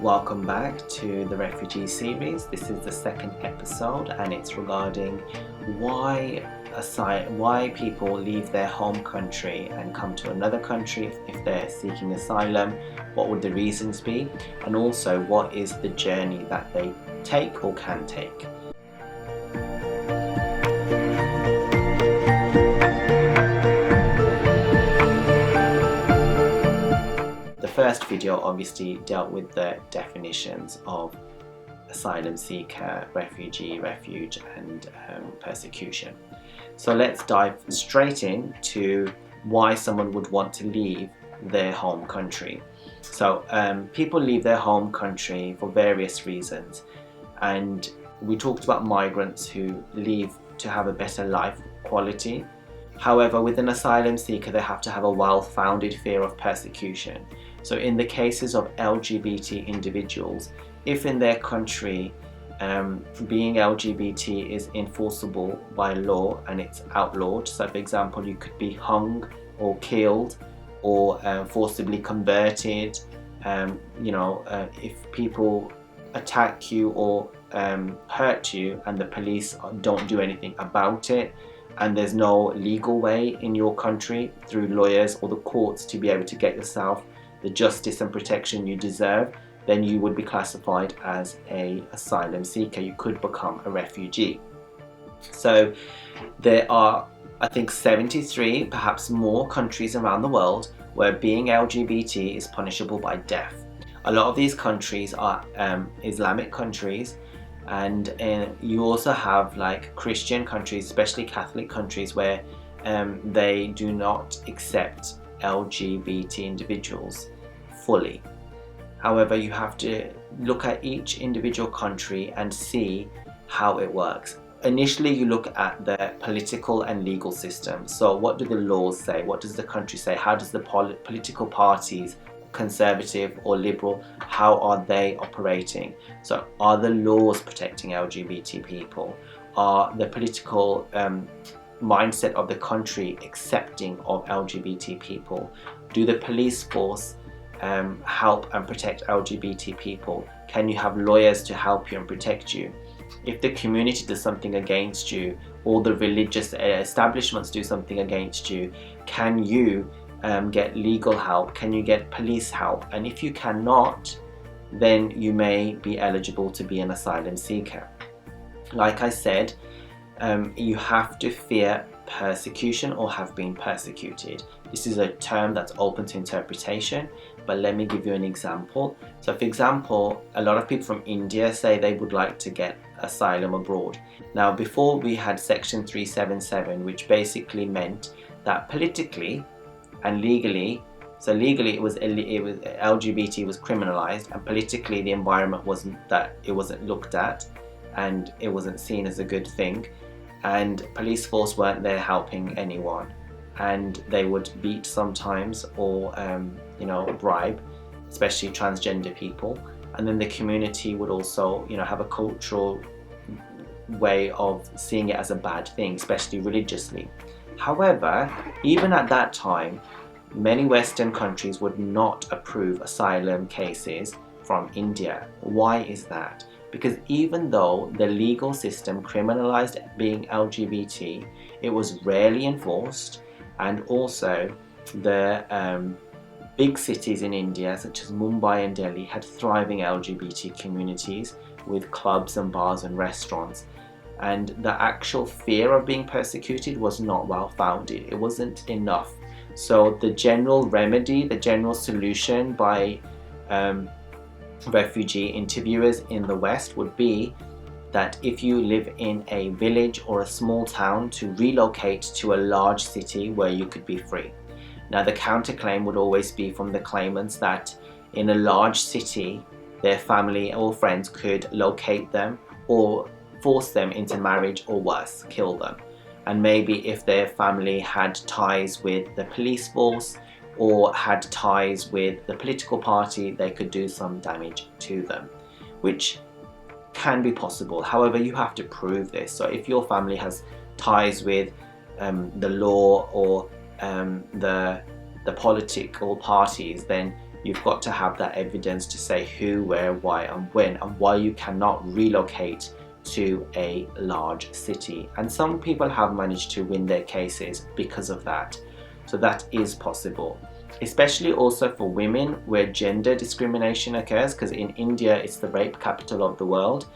Welcome back to the refugee series. This is the second episode and it's regarding why people leave their home country and come to another country if they're seeking asylum. What would the reasons be, and also what is the journey that they take or can take. The first video obviously dealt with the definitions of asylum seeker, refugee, refuge and persecution. So let's dive straight into why someone would want to leave their home country. So people leave their home country for various reasons, and we talked about migrants who leave to have a better life quality. However, with an asylum seeker, they have to have a well-founded fear of persecution. So in the cases of LGBT individuals, if in their country being LGBT is enforceable by law and it's outlawed, so for example you could be hung or killed or forcibly converted, if people attack you or hurt you and the police don't do anything about it, and there's no legal way in your country through lawyers or the courts to be able to get yourself the justice and protection you deserve, then you would be classified as an asylum seeker. You could become a refugee. So there are, I think, 73, perhaps more countries around the world where being LGBT is punishable by death. A lot of these countries are Islamic countries, and you also have like Christian countries, especially Catholic countries, where they do not accept LGBT individuals fully. However, you have to look at each individual country and see how it works. Initially, you look at the political and legal system. So what do the laws say? What does the country say? How does the political parties, conservative or liberal, how are they operating? So are the laws protecting LGBT people? Are the political mindset of the country accepting of LGBT people? Do the police force help and protect LGBT people? Can you have lawyers to help you and protect you? If the community does something against you, or the religious establishments do something against you, can you get legal help? Can you get police help? And if you cannot, then you may be eligible to be an asylum seeker. Like I said, you have to fear persecution or have been persecuted. This is a term that's open to interpretation, but let me give you an example. So for example, a lot of people from India say they would like to get asylum abroad. Now, before we had Section 377, which basically meant that politically and legally, so legally it was LGBT was criminalized, and politically the environment wasn't looked at and it wasn't seen as a good thing, and police force weren't there helping anyone, and they would beat sometimes or bribe, especially transgender people, and then the community would also have a cultural way of seeing it as a bad thing, especially religiously. However, even at that time, many Western countries would not approve asylum cases from India. Why is that? Because even though the legal system criminalized being LGBT, it was rarely enforced, and also the big cities in India, such as Mumbai and Delhi, had thriving LGBT communities with clubs and bars and restaurants. And the actual fear of being persecuted was not well founded. It wasn't enough. So the general remedy, the general solution by refugee interviewers in the West would be that if you live in a village or a small town, to relocate to a large city where you could be free. Now the counterclaim would always be from the claimants that in a large city their family or friends could locate them or force them into marriage, or worse, kill them. And maybe if their family had ties with the police force or had ties with the political party, they could do some damage to them, which can be possible. However, you have to prove this. So if your family has ties with the law or the political parties, then You've got to have that evidence to say who, where, why and when, and why you cannot relocate to a large city. And some people have managed to win their cases because of that. So that is possible, especially also for women where gender discrimination occurs, because in India it's the rape capital of the world.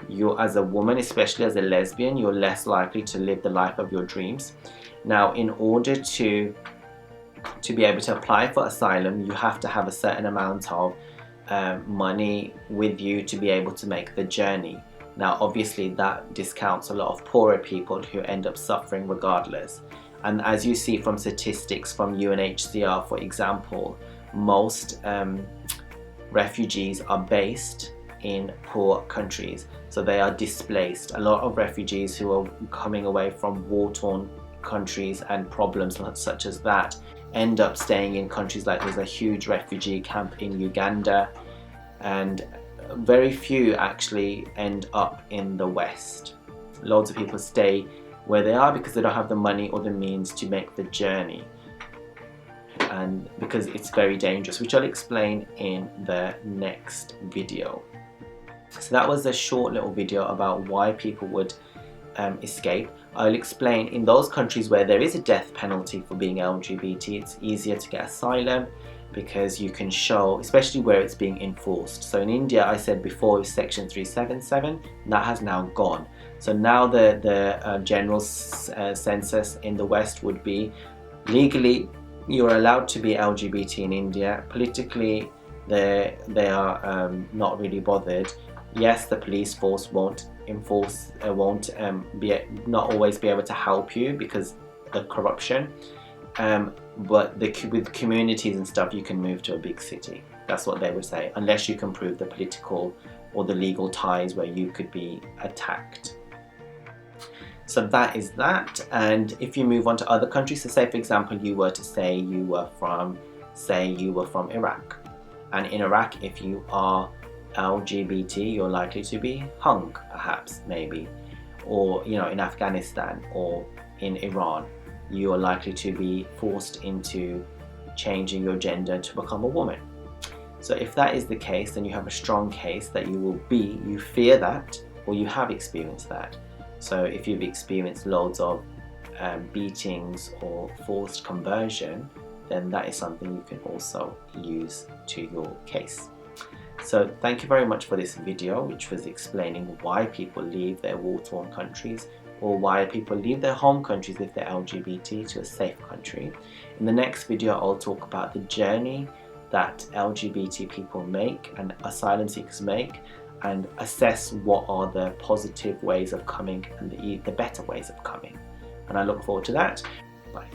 You, as a woman, especially as a lesbian, you're less likely to live the life of your dreams. Now, in order to be able to apply for asylum, you have to have a certain amount of money with you to be able to make the journey. Now, obviously, that discounts a lot of poorer people who end up suffering regardless. And as you see from statistics from UNHCR, for example, most refugees are based in poor countries. So they are displaced. A lot of refugees who are coming away from war-torn countries and problems such as that end up staying in countries like, there's a huge refugee camp in Uganda, and very few actually end up in the West. Loads of people stay where they are because they don't have the money or the means to make the journey, and because it's very dangerous, which I'll explain in the next video. So that was a short little video about why people would escape. I'll explain in those countries where there is a death penalty for being LGBT, it's easier to get asylum because you can show, especially where it's being enforced. So in India, I said before, it was Section 377, that has now gone. So now the general census in the West would be, legally you're allowed to be LGBT in India. Politically they are not really bothered. Yes, the police force won't enforce, not always be able to help you because the corruption, but with communities and stuff, you can move to a big city. That's what they would say, unless you can prove the political or the legal ties where you could be attacked. So that is that. And if you move on to other countries, so say for example you were to say you were from Iraq, and in Iraq, if you are LGBT, you're likely to be hung, perhaps, maybe. Or, you know, in Afghanistan or in Iran, you are likely to be forced into changing your gender to become a woman. So if that is the case, then you have a strong case that you fear that, or you have experienced that. So if you've experienced loads of beatings or forced conversion, then that is something you can also use to your case. So thank you very much for this video, which was explaining why people leave their war-torn countries, or why people leave their home countries if they're LGBT to a safe country. In the next video, I'll talk about the journey that LGBT people make and asylum seekers make, and assess what are the positive ways of coming and the better ways of coming. And I look forward to that. Bye.